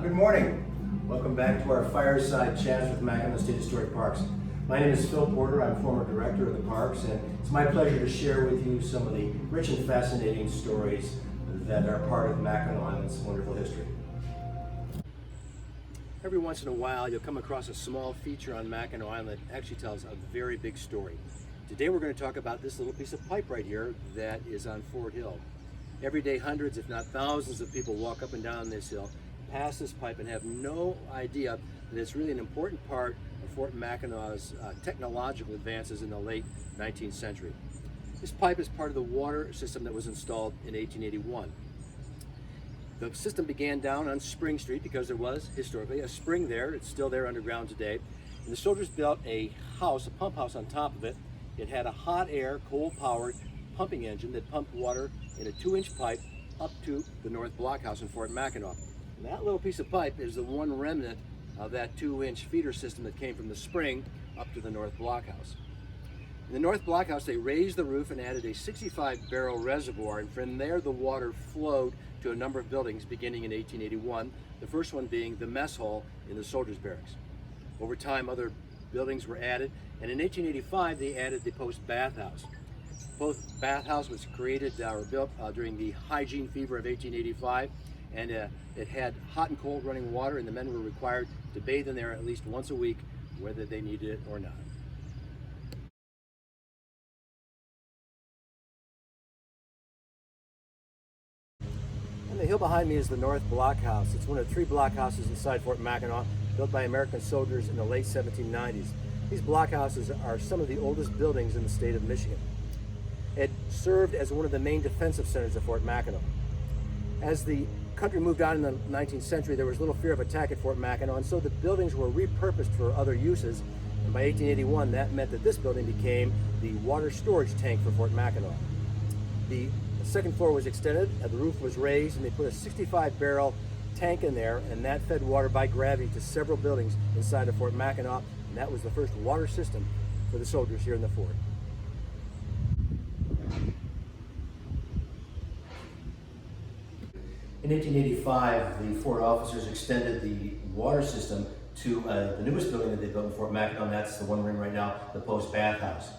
Good morning. Welcome back to our Fireside Chats with Mackinac State Historic Parks. My name is Phil Porter. I'm former director of the parks, and it's my pleasure to share with you some of the rich and fascinating stories that are part of Mackinac Island's wonderful history. Every once in a while, you'll come across a small feature on Mackinac Island that actually tells a very big story. Today we're going to talk about this little piece of pipe right here that is on Fort Hill. Every day, hundreds, if not thousands of people walk up and down this hill, pass this pipe, and have no idea that it's really an important part of Fort Mackinac's technological advances in the late 19th century. This pipe is part of the water system that was installed in 1881. The system began down on Spring Street because there was historically a spring there. It's still there underground today. And the soldiers built a house, a pump house on top of it. It had a hot air, coal-powered pumping engine that pumped water in a 2-inch pipe up to the North Blockhouse in Fort Mackinac. And that little piece of pipe is the one remnant of that 2-inch feeder system that came from the spring up to the North Blockhouse. In the North Blockhouse, they raised the roof and added a 65-barrel reservoir, and from there the water flowed to a number of buildings beginning in 1881, the first one being the mess hall in the soldiers' barracks. Over time, other buildings were added, and in 1885 they added the post bathhouse. Post bathhouse was created or built during the hygiene fever of 1885, and it had hot and cold running water, and the men were required to bathe in there at least once a week, whether they needed it or not. And the hill behind me is the North Blockhouse. It's one of 3 blockhouses inside Fort Mackinac, built by American soldiers in the late 1790s. These blockhouses are some of the oldest buildings in the state of Michigan. It served as one of the main defensive centers of Fort Mackinac. As the country moved on in the 19th century, there was little fear of attack at Fort Mackinac, and so the buildings were repurposed for other uses. And by 1881, that meant that this building became the water storage tank for Fort Mackinac. The second floor was extended, and the roof was raised, and they put a 65-barrel tank in there, and that fed water by gravity to several buildings inside of Fort Mackinac, and that was the first water system for the soldiers here in the fort. In 1885, the fort officers extended the water system to the newest building that they built in Fort Mackinac, and that's the one we're in right now, the post bathhouse.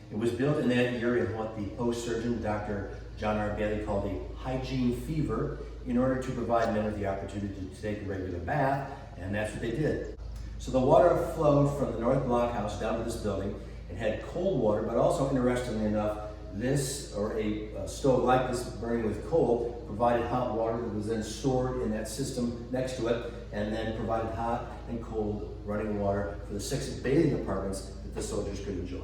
It was built in that year in what the post surgeon, Dr. John R. Bailey, called the hygiene fever, in order to provide men with the opportunity to take a regular bath, and that's what they did. So the water flowed from the North Blockhouse down to this building. It had cold water, but also, interestingly enough, this, or a stove like this burning with coal, provided hot water that was then stored in that system next to it, and then provided hot and cold running water for the 6 bathing apartments that the soldiers could enjoy.